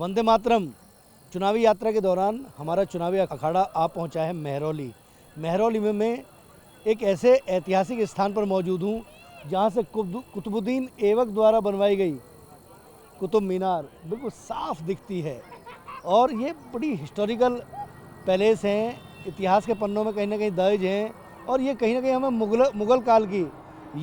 वंदे मातरम चुनावी यात्रा के दौरान हमारा चुनावी अखाड़ा आ पहुंचा है महरौली। महरौली में मैं एक ऐसे ऐतिहासिक स्थान पर मौजूद हूं जहां से कुतुबुद्दीन ऐबक द्वारा बनवाई गई कुतुब मीनार बिल्कुल साफ दिखती है। और ये बड़ी हिस्टोरिकल पैलेस हैं, इतिहास के पन्नों में कहीं ना कहीं दर्ज हैं और ये कहीं ना कहीं हमें मुग़ल काल की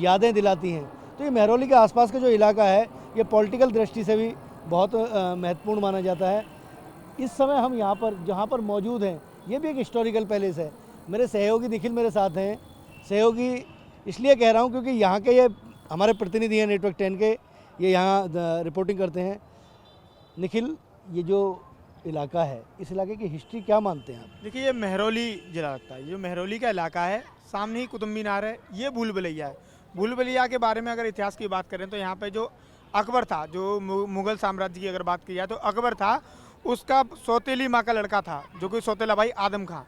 यादें दिलाती हैं। तो ये महरौली के आसपास का जो इलाका है ये पॉलिटिकल दृष्टि से भी बहुत महत्वपूर्ण माना जाता है। इस समय हम यहाँ पर जहाँ पर मौजूद हैं ये भी एक हिस्टोरिकल पैलेस है। मेरे सहयोगी निखिल मेरे साथ हैं। सहयोगी इसलिए कह रहा हूँ क्योंकि यहाँ के ये हमारे प्रतिनिधि हैं नेटवर्क 10 के, ये यहाँ रिपोर्टिंग करते हैं। निखिल, ये जो इलाका है इस इलाके की हिस्ट्री क्या मानते हैं आप? देखिए, ये महरौली जिला लगता है। ये महरौली का इलाका है, सामने ही कुतुब मीनार है, ये भूल भुलैया है। भूल भुलैया के बारे में अगर इतिहास की बात करें तो यहाँ पे जो अकबर था, जो मुग़ल साम्राज्य की अगर बात की जाए तो अकबर था, उसका सौतेली माँ का लड़का था जो कि सौतेला भाई आदम खां।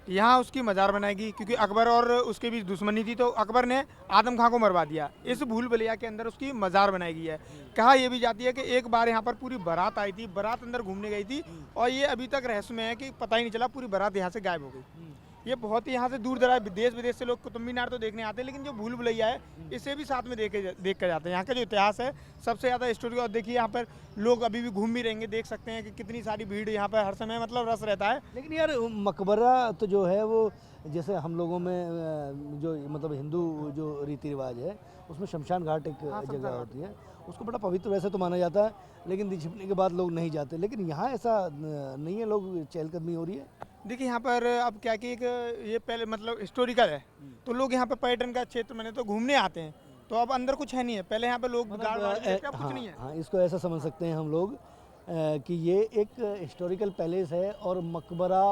यहाँ उसकी मज़ार बनाएगी क्योंकि अकबर और उसके बीच दुश्मनी थी, तो अकबर ने आदम खां को मरवा दिया। इस भूल भुलैया के अंदर उसकी मज़ार बनाई गई है। कहा यह भी जाती है कि एक बार यहाँ पर पूरी बारात आई थी, बारात अंदर घूमने गई थी और ये अभी तक रहस्य में है कि पता ही नहीं चला, पूरी बारात यहाँ से गायब हो गई। ये बहुत ही यहाँ से दूर दराज देश विदेश से लोग कुतुब मीनार तो देखने आते हैं, लेकिन जो भूल भुलैया है इसे भी साथ में देख कर जाते हैं। यहाँ का जो इतिहास है सबसे ज़्यादा हिस्टोरिकल। और देखिए यहाँ पर लोग अभी भी घूम भी रहेंगे, देख सकते हैं कि कितनी सारी भीड़ यहाँ पर हर समय मतलब रस रहता है। लेकिन यार मकबरा तो जो है वो जैसे हम लोगों में जो मतलब हिंदू जो रीति रिवाज है उसमें शमशान घाट एक जगह होती है, उसको बड़ा पवित्र वैसे तो माना जाता है, लेकिन दिन छिपने के बाद लोग नहीं जाते। लेकिन यहाँ ऐसा नहीं है, लोग चहलकदमी हो रही है। देखिए यहाँ पर अब क्या कि एक ये पहले मतलब हिस्टोरिकल है, तो लोग यहाँ पे पर्यटन का क्षेत्र मैंने तो घूमने आते हैं, तो अब अंदर कुछ है नहीं है। पहले यहाँ पे लोग कुछ नहीं है। हाँ, इसको ऐसा समझ सकते हैं हम लोग कि ये एक हिस्टोरिकल पैलेस है और मकबरा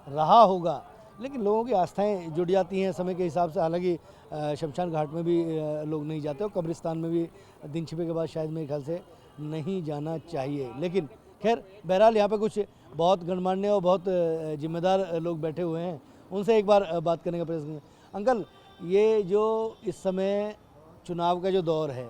रहा होगा, लेकिन लोगों की आस्थाएं जुड़ जाती हैं समय के हिसाब से। हालांकि शमशान घाट में भी लोग नहीं जाते और कब्रिस्तान में भी दिन छिपे के बाद शायद मेरे ख्याल से नहीं जाना चाहिए। लेकिन खैर बहरहाल यहाँ पे कुछ बहुत गणमान्य और बहुत जिम्मेदार लोग बैठे हुए हैं, उनसे एक बार बात करने का प्रयास करेंगे। अंकल, ये जो इस समय चुनाव का जो दौर है,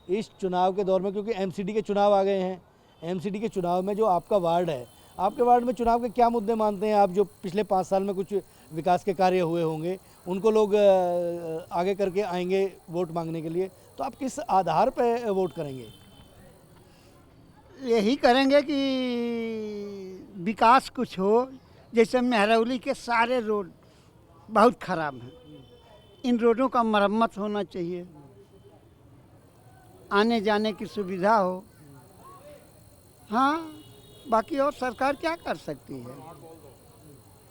इस चुनाव के दौर में क्योंकि एमसीडी के चुनाव आ गए हैं, एमसीडी के चुनाव में जो आपका वार्ड है, आपके वार्ड में चुनाव के क्या मुद्दे मानते हैं आप? जो पिछले 5 साल में कुछ विकास के कार्य हुए होंगे उनको लोग आगे करके आएंगे वोट मांगने के लिए, तो आप किस आधार पर वोट करेंगे? यही करेंगे कि विकास कुछ हो। जैसे महरौली के सारे रोड बहुत ख़राब हैं, इन रोडों का मरम्मत होना चाहिए, आने जाने की सुविधा हो। हाँ, बाकी और सरकार क्या कर सकती है?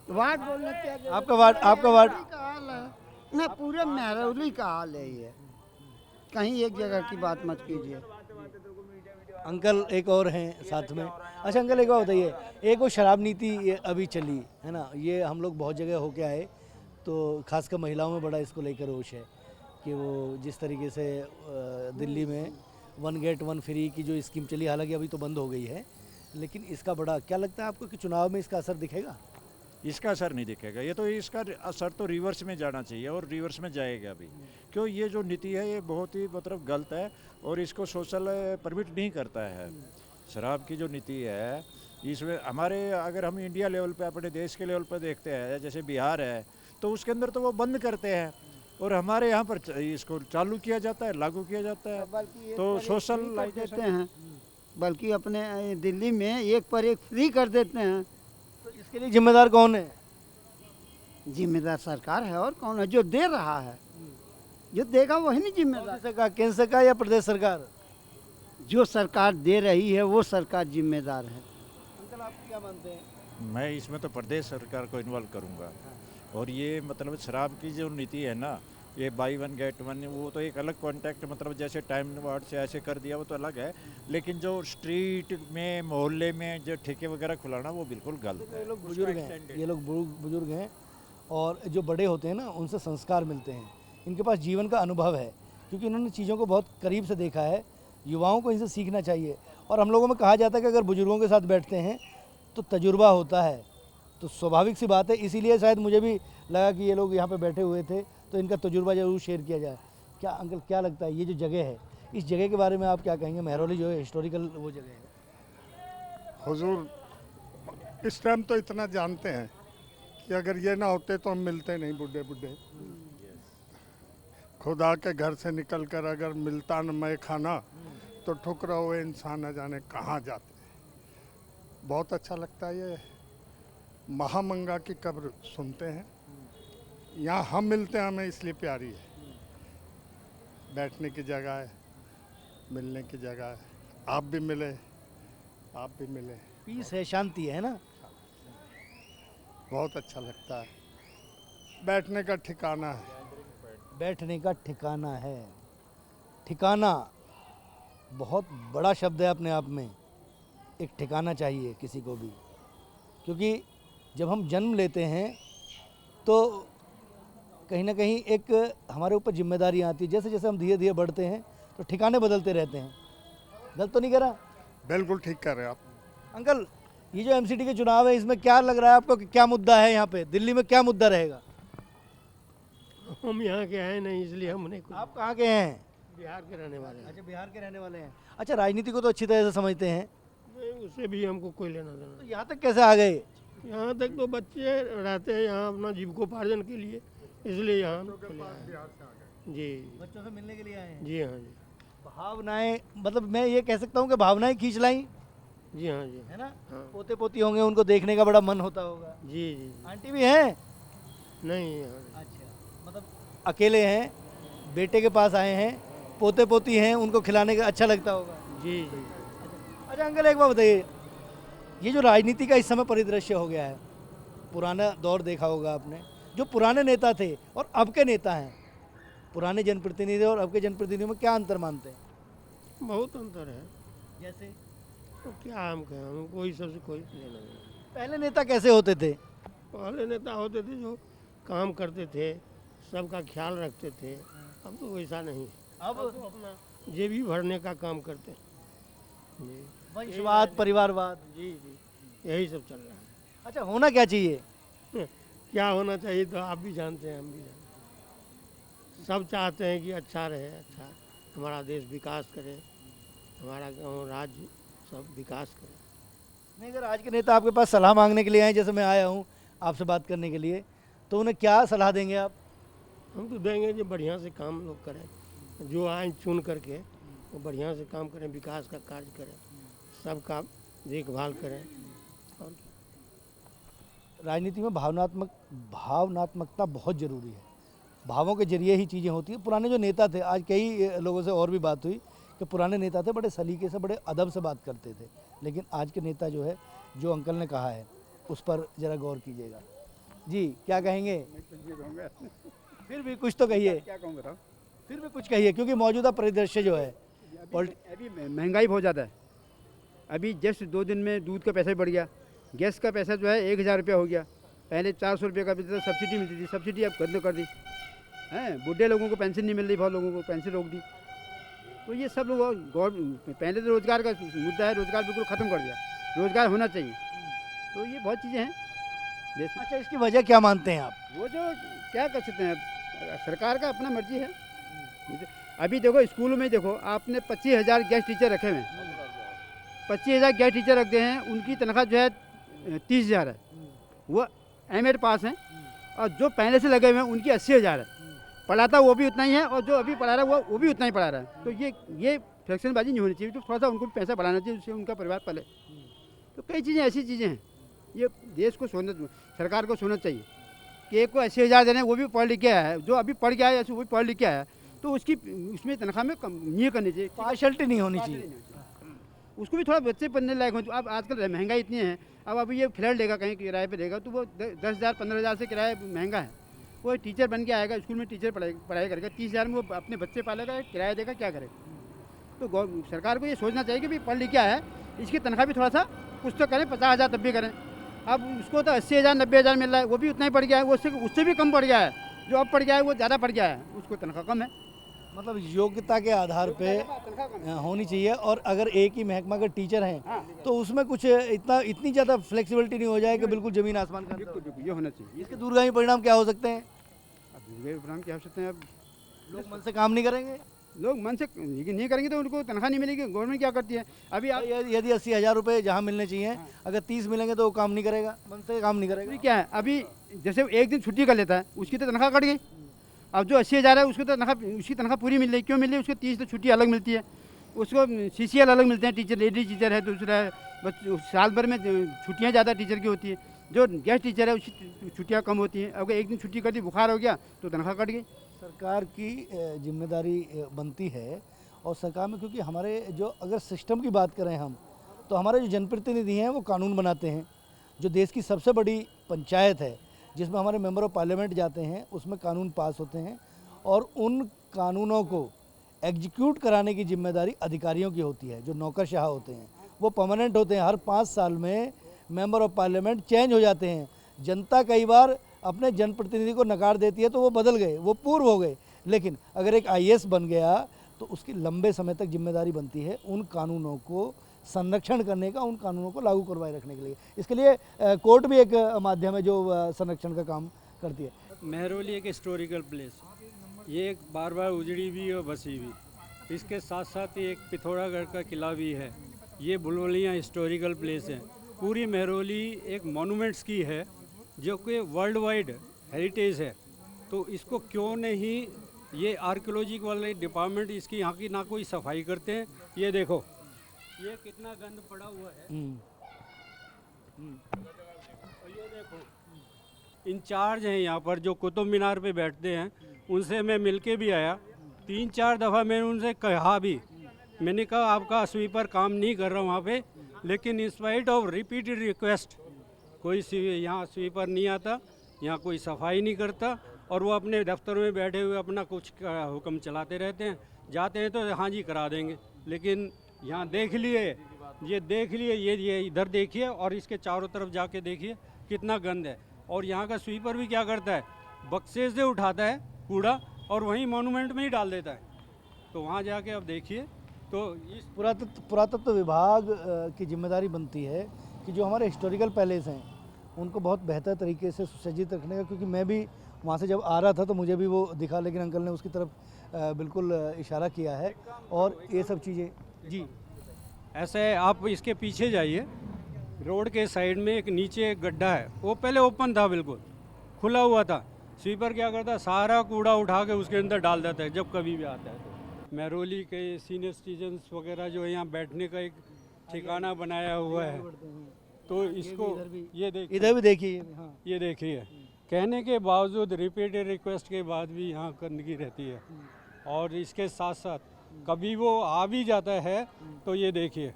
वार्ड बोलने क्या, आपका वार्ड का हाल है ना, पूरे महरौली का हाल है ये, कहीं एक जगह की बात मत कीजिए। अंकल एक और हैं साथ में। अच्छा अंकल, एक और बताइए, एक वो शराब नीति अभी चली है ना, ये हम लोग बहुत जगह होके आए, तो खासकर महिलाओं में बड़ा इसको लेकर रोष है कि वो जिस तरीके से दिल्ली में 1 गेट 1 फ्री की जो स्कीम चली, हालांकि अभी तो बंद हो गई है, लेकिन इसका बड़ा क्या लगता है आपको कि चुनाव में इसका असर दिखेगा? इसका असर नहीं दिखेगा। ये तो इसका असर तो रिवर्स में जाना चाहिए और रिवर्स में जाएगा अभी, क्यों ये जो नीति है ये बहुत ही मतलब गलत है और इसको सोशल परमिट नहीं करता है। शराब की जो नीति है इसमें हमारे, अगर हम इंडिया लेवल पे अपने देश के लेवल पे देखते हैं, जैसे बिहार है तो उसके अंदर तो वो बंद करते हैं और हमारे यहाँ पर इसको चालू किया जाता है, लागू किया जाता है, तो सोशल देते हैं। बल्कि अपने दिल्ली में 1 पर 1 फ्री कर देते हैं। तो इसके लिए जिम्मेदार कौन है? जिम्मेदार सरकार है, और कौन है? जो दे रहा है, जो देगा वही नहीं जिम्मेदार। सरकार, केंद्र सरकार या प्रदेश सरकार? जो सरकार दे रही है वो सरकार जिम्मेदार है। अंकल, आप क्या मानते हैं? मैं इसमें तो प्रदेश सरकार को इन्वॉल्व करूँगा। और ये मतलब शराब की जो नीति है ना, ये बाई 1 गेट 1, वो तो एक अलग कॉन्टैक्ट मतलब जैसे टाइम वार्ड से ऐसे कर दिया वो तो अलग है, लेकिन जो स्ट्रीट में मोहल्ले में जो ठेके वगैरह खुलाना वो बिल्कुल गलत है। ये लोग बुजुर्ग हैं, ये लोग बुजुर्ग हैं और जो बड़े होते हैं ना उनसे संस्कार मिलते हैं, इनके पास जीवन का अनुभव है क्योंकि इन्होंने चीज़ों को बहुत करीब से देखा है। युवाओं को इनसे सीखना चाहिए। और हम लोगों में कहा जाता है कि अगर बुजुर्गों के साथ बैठते हैं तो तजुर्बा होता है, तो स्वाभाविक सी बात है, इसीलिए शायद मुझे भी लगा कि ये लोग यहाँ पे बैठे हुए थे तो इनका तजुर्बा ज़रूर शेयर किया जाए। क्या अंकल, क्या लगता है ये जो जगह है, इस जगह के बारे में आप क्या कहेंगे? महरौली जो है हिस्टोरिकल वो जगह है। हुजूर इस टाइम तो इतना जानते हैं कि अगर ये ना होते तो हम मिलते नहीं बूढ़े बूढ़े। खुदा के घर से निकल कर अगर मिलता न मैं खाना तो ठुकरा हुए इंसान न जाने कहाँ जाते। बहुत अच्छा लगता है। ये महामंगा की कब्र सुनते हैं, यहाँ हम मिलते हैं, हमें इसलिए प्यारी है। बैठने की जगह है, मिलने की जगह है। आप भी मिले, आप भी मिले, पीस है, शांति है ना। बहुत अच्छा लगता है। बैठने का ठिकाना है। बैठने का ठिकाना है। ठिकाना बहुत बड़ा शब्द है अपने आप में। एक ठिकाना चाहिए किसी को भी, क्योंकि जब हम जन्म लेते हैं तो कहीं ना कहीं एक हमारे ऊपर जिम्मेदारी आती है। जैसे जैसे हम धीरे धीरे बढ़ते हैं तो ठिकाने बदलते रहते हैं। गलत तो नहीं कह रहा? बिल्कुल ठीक कर रहे हैं आप। अंकल, ये जो एमसीडी के चुनाव है, इसमें क्या लग रहा है आपको कि क्या मुद्दा है यहाँ पे? दिल्ली में क्या मुद्दा रहेगा? हम यहाँ के हैं नहीं, इसलिए हमने कुछ आप कहाँ के हैं? बिहार के रहने वाले हैं। अच्छा, बिहार के रहने वाले हैं। अच्छा, राजनीति को तो अच्छी तरह से समझते हैं, नहीं, उससे भी हमको कोई लेना देना तो यहाँ तक कैसे आ गए? नहीं। यहाँ तक तो बच्चे रहते हैं यहाँ अपना जीविकोपार्जन के लिए, इसलिए यहाँ हम चले आए हैं। जी बच्चों से मिलने के लिए आए हैं। जी हाँ जी, भावनाएं, मतलब मैं ये कह सकता हूँ कि भावनाएं खींच लाई, जी हाँ जी, है ना। हाँ पोते पोती होंगे, उनको देखने का बड़ा मन होता होगा। जी जी। आंटी भी हैं? नहीं यहाँ अच्छा, मतलब अकेले हैं, बेटे के पास आए हैं, पोते पोती हैं, उनको खिलाने का अच्छा लगता होगा। जी जी। अच्छा अंकल, एक बात बताइए, ये जो राजनीति का इस समय परिदृश्य हो गया है, पुराना दौर देखा होगा आपने, जो पुराने नेता थे और अब के नेता हैं, पुराने जनप्रतिनिधि और अब के जनप्रतिनिधियों में क्या अंतर मानते हैं? बहुत अंतर है। जैसे तो क्या हम कहें, हम कोई सबसे कोई लेना देना। पहले नेता कैसे होते थे? पहले नेता होते थे जो काम करते थे, सबका ख्याल रखते थे। अब तो वैसा नहीं, अब अब तो अपना जेबी भरने का काम करते हैं। जी वंशवाद, परिवारवाद। जी जी, यही सब चल रहा है। अच्छा, होना क्या चाहिए? क्या होना चाहिए तो आप भी जानते हैं, हम भी जानते हैं। सब चाहते हैं कि अच्छा रहे, अच्छा हमारा देश विकास करे, हमारा गांव राज्य सब विकास करे। नहीं, अगर आज के नेता आपके पास सलाह मांगने के लिए आए, जैसे मैं आया हूँ आपसे बात करने के लिए, तो उन्हें क्या सलाह देंगे आप? हम तो देंगे जो बढ़िया से काम लोग करें, जो आए चुन करके वो बढ़िया से काम करें, विकास का कार्य करें, सबका देखभाल करें। और राजनीति में भावनात्मकता बहुत ज़रूरी है। भावों के जरिए ही चीज़ें होती हैं। पुराने जो नेता थे, आज कई लोगों से और भी बात हुई कि पुराने नेता थे, बड़े सलीके से, बड़े अदब से बात करते थे, लेकिन आज के नेता जो है, जो अंकल ने कहा है उस पर ज़रा गौर कीजिएगा। जी, क्या कहेंगे? फिर भी कुछ तो कहिए। क्या कहूँगा, फिर भी कुछ कहिए, क्योंकि मौजूदा परिदृश्य जो है अभी महंगाई बहुत ज़्यादा है। अभी जस्ट 2 दिन में दूध का पैसा भी बढ़ गया, गैस का पैसा जो है 1000 रुपया हो गया। पहले 400 रुपये का भी तो सब्सिडी मिलती थी, सब्सिडी अब बंद कर दी हैं। बूढ़े लोगों को पेंशन नहीं मिल रही, बहुत लोगों को पेंशन रोक दी। तो ये सब लोग पहले तो रोज़गार का मुद्दा है, रोज़गार बिल्कुल ख़त्म कर दिया। रोज़गार होना चाहिए। तो ये बहुत चीज़ें हैं देश में। अच्छा, इसकी वजह क्या मानते हैं आप? वो जो क्या कर सकते हैं, सरकार का अपना मर्जी है। अभी देखो स्कूलों में देखो, आपने 25,000 गेस्ट टीचर रखे हुए हैं। 25,000 गेस्ट टीचर रखते हैं, उनकी तनख्वाह जो है 30,000 है। वो M.Ed पास हैं, और जो पहले से लगे हुए हैं उनकी 80,000 है। पढ़ाता वो भी उतना ही है, और जो अभी पढ़ा रहा है वो भी उतना ही पढ़ा रहा है। तो ये फ्लैक्शनबाजी नहीं होनी चाहिए। तो थोड़ा सा उनको भी पैसा बढ़ाना चाहिए, उससे उनका परिवार पले। तो कई चीज़ें ऐसी चीज़ें हैं, ये देश को सरकार को सोचना चाहिए कि एक को 80,000 देने, वो भी पढ़ लिख के आया है, जो अभी पढ़ के आया है वो भी पढ़ लिख के आया है, तो उसकी उसमें तनख्वाह में कम नहीं करनी चाहिए, पार्शलिटी नहीं होनी चाहिए। उसको भी थोड़ा बच्चे पढ़ने लायक हो। तो अब आजकल महंगाई इतनी है, अब अभी ये फ्लैट लेगा कहीं किराए पे रहेगा तो वो 10,000 15,000 से किराया महंगा है। वो टीचर बन के आएगा, स्कूल में टीचर पढ़ाई करेगा, 30,000 में वो अपने बच्चे पालेगा, किराया देगा, क्या करेगा। तो सरकार को ये सोचना चाहिए कि भाई पढ़ लिख के आया है, इसकी तनख्वाह भी थोड़ा सा कुछ तो करें, 50,000 तब भी करें। अब उसको तो 80,000 90,000 मिल रहा है, वो भी उतना ही पड़ गया है, वो उससे भी कम पड़ गया है। जो अब पड़ गया है वो ज़्यादा पड़ गया है, उसको तनख्वाह कम है। मतलब योग्यता के आधार पे होनी चाहिए। और अगर एक ही महकमा के टीचर हैं तो उसमें कुछ इतनी ज़्यादा फ्लेक्सिबिलिटी नहीं हो जाए कि बिल्कुल ज़मीन आसमान का अंतर हो। बिल्कुल ये होना चाहिए। इसके दूरगामी परिणाम क्या हो सकते हैं? अब दूसरे परिणाम क्या हो सकते हैं, अब लोग मन से काम नहीं करेंगे। लोग मन से नहीं करेंगे तो उनको तनख्वाह नहीं मिलेगी। गवर्नमेंट क्या करती है अभी आप यदि 80,000 रुपये जहाँ मिलने चाहिए, अगर 30 मिलेंगे तो वो काम नहीं करेगा, मन से काम नहीं करेगा। अभी क्या है, अभी जैसे एक दिन छुट्टी कर लेता है उसकी तो तनख्वाह कट गई। अब जो 80,000 है उसको तो तनख्वाह, उसकी तनख्वाह पूरी मिल रही, क्यों मिल रही है? उसको 30 तो छुट्टी अलग मिलती है, उसको CCL अलग मिलते हैं। टीचर लेडी टीचर है, दूसरा है साल भर में छुट्टियाँ ज़्यादा टीचर की होती है। जो गेस्ट टीचर है उसकी छुट्टियाँ कम होती हैं। अगर एक दिन छुट्टी कर दी, बुखार हो गया तो तनख्वाह कट गई। सरकार की जिम्मेदारी बनती है, और सरकार में क्योंकि हमारे जो अगर सिस्टम की बात करें हम, तो हमारे जो जनप्रतिनिधि हैं वो कानून बनाते हैं। जो देश की सबसे बड़ी पंचायत है जिसमें हमारे मेंबर ऑफ पार्लियामेंट जाते हैं, उसमें कानून पास होते हैं, और उन कानूनों को एग्जीक्यूट कराने की जिम्मेदारी अधिकारियों की होती है। जो नौकरशाह होते हैं वो परमानेंट होते हैं, हर 5 साल में मेंबर ऑफ पार्लियामेंट चेंज हो जाते हैं। जनता कई बार अपने जनप्रतिनिधि को नकार देती है तो वो बदल गए, वो पूर्व हो गए, लेकिन अगर एक IAS बन गया तो उसकी लंबे समय तक जिम्मेदारी बनती है उन कानूनों को संरक्षण करने का, उन कानूनों को लागू करवाए रखने के लिए। इसके लिए कोर्ट भी एक माध्यम है जो संरक्षण का काम करती है। महरौली एक हिस्टोरिकल प्लेस, ये एक बार बार उजड़ी भी और बसी भी। इसके साथ साथ ही एक पिथौरागढ़ का किला भी है। ये बुलबुलियाँ हिस्टोरिकल प्लेस हैं। पूरी महरौली एक मॉन्यूमेंट्स की है जो कि वर्ल्ड वाइड हेरिटेज है। तो इसको क्यों नहीं ये आर्कियोलॉजी वाले डिपार्टमेंट इसकी यहाँ की ना कोई सफाई करते हैं। ये देखो ये कितना गंद पड़ा हुआ है। और ये देखो इंचार्ज हैं यहाँ पर जो कुतुब मीनार पे बैठते हैं, उनसे मैं मिलके भी आया। 3-4 दफ़ा मैंने उनसे कहा भी, मैंने कहा आपका स्वीपर काम नहीं कर रहा वहाँ पे, लेकिन in spite of repeated request कोई यहाँ स्वीपर नहीं आता, यहाँ कोई सफाई नहीं करता, और वो अपने दफ्तर में बैठे हुए अपना कुछ हुक्म चलाते रहते हैं। जाते हैं तो हाँ जी करा देंगे, लेकिन यहाँ देख लिए, ये देख लिए, ये इधर देखिए और इसके चारों तरफ जाके देखिए कितना गंद है। और यहाँ का स्वीपर भी क्या करता है, बक्से से उठाता है कूड़ा और वहीं मॉन्यूमेंट में ही डाल देता है। तो वहाँ जाके अब देखिए तो इस पुरातत्व विभाग की जिम्मेदारी बनती है कि जो हमारे हिस्टोरिकल पैलेस हैं उनको बहुत बेहतर तरीके से सुसज्जित रखने का। क्योंकि मैं भी वहाँ से जब आ रहा था तो मुझे भी वो दिखा, लेकिन अंकल ने उसकी तरफ बिल्कुल इशारा किया है। और ये सब चीज़ें जी ऐसे आप इसके पीछे जाइए, रोड के साइड में एक नीचे एक गड्ढा है, वो पहले ओपन था, बिल्कुल खुला हुआ था। स्वीपर क्या करता है, सारा कूड़ा उठा के उसके अंदर डाल देता है जब कभी भी आता है। तो महरौली के सीनियर सिटीजन्स वगैरह जो यहाँ बैठने का एक ठिकाना बनाया हुआ है, तो इसको ये देखिए, इधर भी देखिए, हाँ ये देखिए, कहने के बावजूद रिपीटेड रिक्वेस्ट के बाद भी यहाँ गंदगी रहती है। और इसके साथ साथ कभी वो आ भी जाता है तो ये देखिए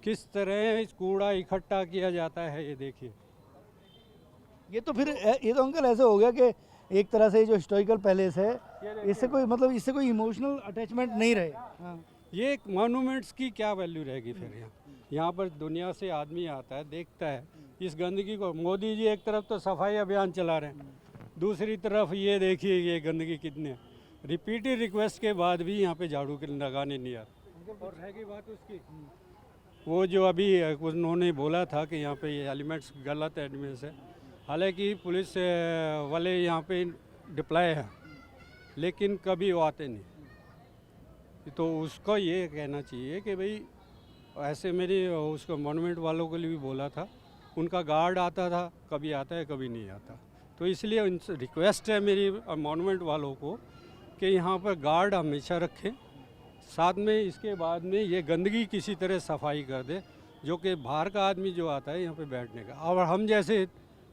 किस तरह कूड़ा इकट्ठा किया जाता है। ये देखिए, ये तो फिर ये तो अंकल ऐसे हो गया कि एक तरह से जो हिस्टोरिकल पैलेस है इससे कोई मतलब इससे कोई इमोशनल अटैचमेंट नहीं रहे। हाँ। ये मॉन्यूमेंट्स की क्या वैल्यू रहेगी फिर? यहाँ पर दुनिया से आदमी आता है, देखता है इस गंदगी को। मोदी जी एक तरफ तो सफाई अभियान चला रहे हैं, दूसरी तरफ ये देखिए ये गंदगी कितने, रिपीटेड रिक्वेस्ट के बाद भी यहाँ पे झाड़ू के लगाने नहीं आते। और रहेगी बात उसकी, वो जो अभी उन्होंने बोला था कि यहाँ पे ये एलिमेंट्स गलत एलिमेंट्स है, हालांकि पुलिस वाले यहाँ पे डिप्लॉय है लेकिन कभी वो आते नहीं। तो उसको ये कहना चाहिए कि भाई ऐसे मेरे उसको मॉन्यूमेंट वालों के लिए भी बोला था, उनका गार्ड आता था, कभी आता है कभी नहीं आता। तो इसलिए उनसे रिक्वेस्ट है मेरी मॉन्यूमेंट वालों को कि यहाँ पर गार्ड हमेशा रखें, साथ में इसके बाद में ये गंदगी किसी तरह सफाई कर दे, जो कि बाहर का आदमी जो आता है यहाँ पे बैठने का, और हम जैसे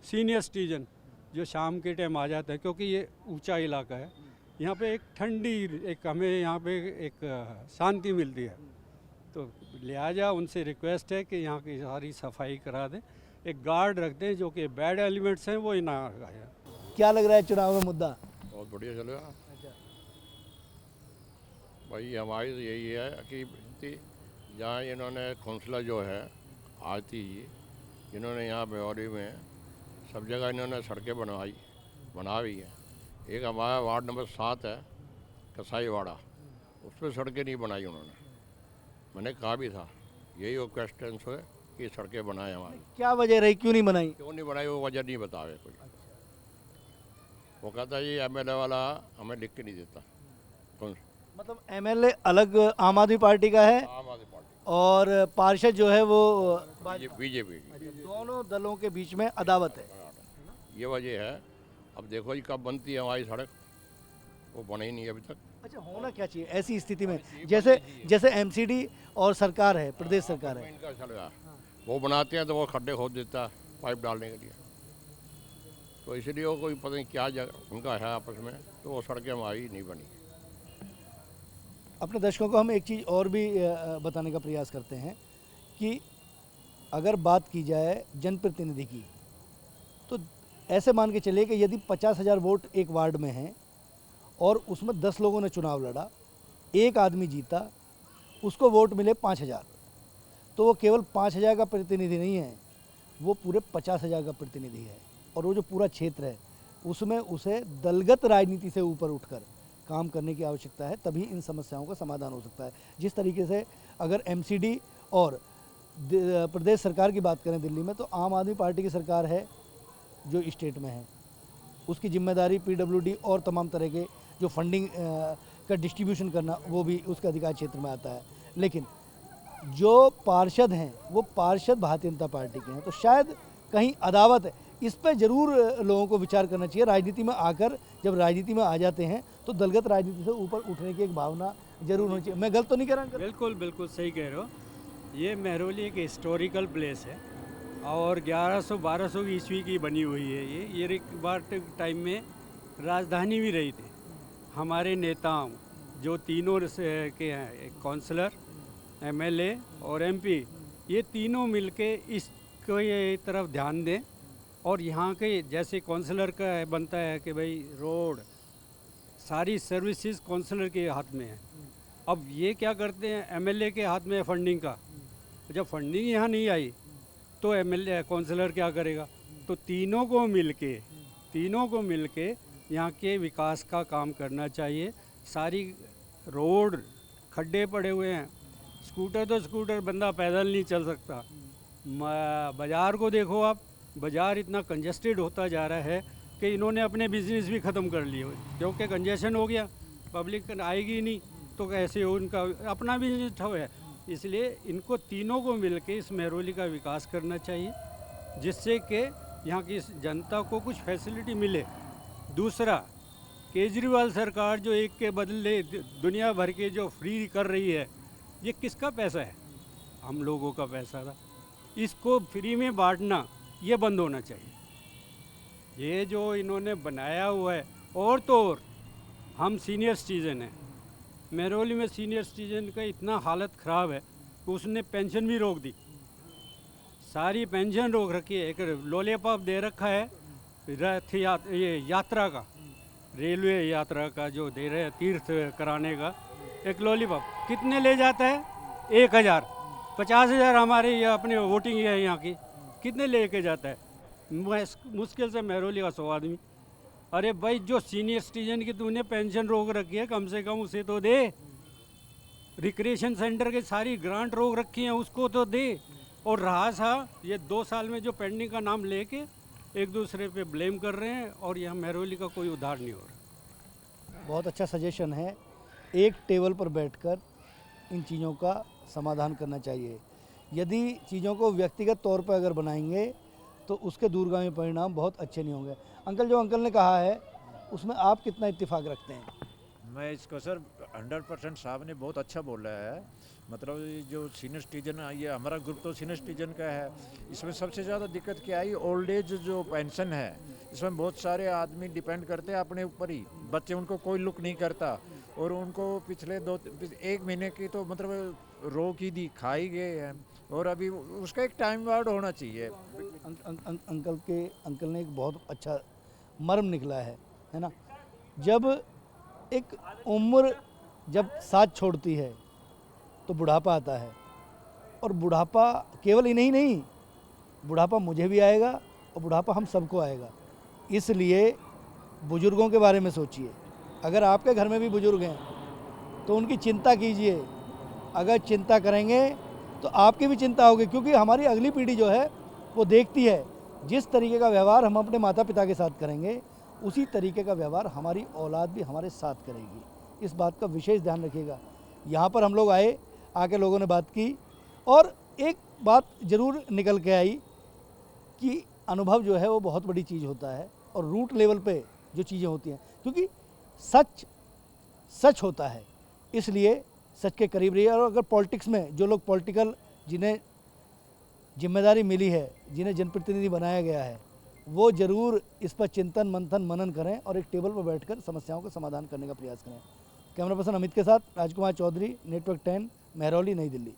सीनियर सिटीजन जो शाम के टाइम आ जाते हैं, क्योंकि ये ऊंचा इलाका है, यहाँ पे एक ठंडी एक हमें यहाँ पे एक शांति मिलती है। तो लिहाजा उनसे रिक्वेस्ट है कि यहाँ की सारी सफाई करा दें, एक गार्ड रख दें जो कि बैड एलिमेंट्स हैं वो ही ना आए। क्या लग रहा है चुनाव में मुद्दा? बहुत बढ़िया चलेगा भाई। हमारी तो यही है कि जहाँ इन्होंने कौंसलर जो है आती जिन्होंने यहाँ महरौली में सब जगह इन्होंने सड़कें बना भी है। एक हमारा वार्ड नंबर 7 है कसाईवाड़ा, उस पर सड़कें नहीं बनाई उन्होंने। मैंने कहा भी था, यही वो क्वेश्चन है कि सड़कें बनाए हमारी। क्या वजह रही, क्यों नहीं बनाई? क्यों नहीं बनाई वो वजह नहीं बतावे कोई। वो कहता है ये MLA वाला हमें लिख के नहीं देता। कौन मतलब एमएलए अलग आम आदमी पार्टी का है आम आदमी पार्टी, और पार्षद जो है वो बीजेपी की। दोनों दलों के बीच में अदावत है। ये वजह है। अब देखो जी कब बनती है हमारी सड़क, वो बनी ही नहीं अभी तक। अच्छा, होना क्या चाहिए ऐसी स्थिति में? जैसे एमसीडी और सरकार है, प्रदेश सरकार है, इनका चल रहा, वो बनाते हैं तो वो खड्डे खोद देता है पाइप डालने के लिए, तो इसलिए वो कोई पता नहीं क्या जगह उनका है आपस में, तो वो सड़कें हमारी नहीं बनी। अपने दर्शकों को हम एक चीज़ और भी बताने का प्रयास करते हैं कि अगर बात की जाए जनप्रतिनिधि की, तो ऐसे मान के चलिए कि यदि 50,000 वोट एक वार्ड में हैं और उसमें 10 लोगों ने चुनाव लड़ा, एक आदमी जीता, उसको वोट मिले 5,000, तो वो केवल 5,000 का प्रतिनिधि नहीं है, वो पूरे 50,000 का प्रतिनिधि है। और वो जो पूरा क्षेत्र है उसमें उसे दलगत राजनीति से ऊपर उठकर काम करने की आवश्यकता है, तभी इन समस्याओं का समाधान हो सकता है। जिस तरीके से अगर एमसीडी और प्रदेश सरकार की बात करें दिल्ली में, तो आम आदमी पार्टी की सरकार है जो स्टेट में है, उसकी जिम्मेदारी पीडब्ल्यूडी और तमाम तरह के जो फंडिंग का डिस्ट्रीब्यूशन करना वो भी उसके अधिकार क्षेत्र में आता है। लेकिन जो पार्षद हैं वो पार्षद भारतीय जनता पार्टी के हैं, तो शायद कहीं अदावत है। इस पर जरूर लोगों को विचार करना चाहिए। राजनीति में आकर जब राजनीति में आ जाते हैं तो दलगत राजनीति से ऊपर उठने की एक भावना जरूर होनी चाहिए। मैं गलत तो नहीं कह रहा हूं? बिल्कुल बिल्कुल सही कह रहे हो। ये महरौली एक हिस्टोरिकल प्लेस है और 1100-1200 ईस्वी की बनी हुई है। ये एक बार टाइम में राजधानी भी रही थी। हमारे नेताओं जो तीनों के हैं, काउंसलर, एमएलए और एमपी, ये तीनों मिलके इसको ये तरफ ध्यान दें। और यहाँ के जैसे काउंसलर का बनता है कि भाई रोड सारी सर्विसेज काउंसलर के हाथ में है। अब ये क्या करते हैं, एमएलए के हाथ में है फंडिंग का। जब फंडिंग यहाँ नहीं आई तो एमएलए काउंसलर क्या करेगा? तो तीनों को मिलके यहाँ के विकास का काम करना चाहिए। सारी रोड खड्डे पड़े हुए हैं, स्कूटर बंदा पैदल नहीं चल सकता। बाज़ार को देखो आप, बाज़ार इतना कंजेस्टेड होता जा रहा है कि इन्होंने अपने बिजनेस भी ख़त्म कर लिए, क्योंकि कंजेशन हो गया, पब्लिक आएगी नहीं तो कैसे हो, उनका अपना बिजनेस ठप है। इसलिए इनको तीनों को मिलके इस महरौली का विकास करना चाहिए, जिससे कि यहाँ की जनता को कुछ फैसिलिटी मिले। दूसरा, केजरीवाल सरकार जो एक के बदले दुनिया भर के जो फ्री कर रही है, ये किसका पैसा है? हम लोगों का पैसा था। इसको फ्री में बांटना ये बंद होना चाहिए। ये जो इन्होंने बनाया हुआ है, और तो और हम सीनियर सिटीज़न हैं, महरौली में सीनियर सिटीज़न का इतना हालत ख़राब है कि उसने पेंशन भी रोक दी, सारी पेंशन रोक रखी है। एक लॉलीपॉप दे रखा है ये यात्रा का, रेलवे यात्रा का जो दे रहे हैं तीर्थ कराने का, एक लॉलीपॉप कितने ले जाता है? 1,000। 50,000 हमारे ये अपने वोटिंग है यहाँ की, कितने लेके जाता है? मुश्किल से महरौली का 100 आदमी। अरे भाई, जो सीनियर सिटीजन की तूने पेंशन रोक रखी है, कम से कम उसे तो दे। रिक्रिएशन सेंटर के सारी ग्रांट रोक रखी है, उसको तो दे। और रहा सा ये 2 साल में जो पेंडिंग का नाम लेके एक दूसरे पे ब्लेम कर रहे हैं, और यहाँ महरौली का कोई उद्धार नहीं हो रहा। बहुत अच्छा सजेशन है, एक टेबल पर बैठकर इन चीज़ों का समाधान करना चाहिए। यदि चीज़ों को व्यक्तिगत तौर पर अगर बनाएंगे तो उसके दूरगामी परिणाम बहुत अच्छे नहीं होंगे। अंकल, जो अंकल ने कहा है उसमें आप कितना इत्तेफाक रखते हैं? मैं इसको सर 100% साहब ने बहुत अच्छा बोला है। मतलब जो सीनियर सिटीजन है, ये हमारा ग्रुप तो सीनियर सिटीजन का है। इसमें सबसे ज़्यादा दिक्कत क्या आई, ओल्ड एज जो पेंशन है, इसमें बहुत सारे आदमी डिपेंड करते हैं अपने ऊपर ही। बच्चे उनको कोई लुक नहीं करता, और उनको पिछले 1 महीने की तो मतलब रोक ही दी, खा ही गए हैं। और अभी उसका एक टाइम बाउंड होना चाहिए। अंकल ने एक बहुत अच्छा मर्म निकला है ना। जब एक उम्र जब साथ छोड़ती है तो बुढ़ापा आता है, और बुढ़ापा केवल इन्हीं नहीं, बुढ़ापा मुझे भी आएगा और बुढ़ापा हम सबको आएगा। इसलिए बुजुर्गों के बारे में सोचिए। अगर आपके घर में भी बुजुर्ग हैं तो उनकी चिंता कीजिए। अगर चिंता करेंगे तो आपकी भी चिंता होगी, क्योंकि हमारी अगली पीढ़ी जो है वो देखती है जिस तरीके का व्यवहार हम अपने माता पिता के साथ करेंगे, उसी तरीके का व्यवहार हमारी औलाद भी हमारे साथ करेगी। इस बात का विशेष ध्यान रखिएगा। यहाँ पर हम लोग आए, आके लोगों ने बात की और एक बात ज़रूर निकल के आई कि अनुभव जो है वो बहुत बड़ी चीज़ होता है और रूट लेवल पे जो चीज़ें होती हैं, क्योंकि सच सच होता है, इसलिए सच के करीब रहिए। और अगर पॉलिटिक्स में जो लोग पॉलिटिकल जिन्हें जिम्मेदारी मिली है, जिन्हें जनप्रतिनिधि बनाया गया है, वो ज़रूर इस पर चिंतन मंथन मनन करें और एक टेबल पर बैठकर समस्याओं का समाधान करने का प्रयास करें। कैमरा पर्सन अमित के साथ राजकुमार चौधरी, नेटवर्क 10, महरौली, नई दिल्ली।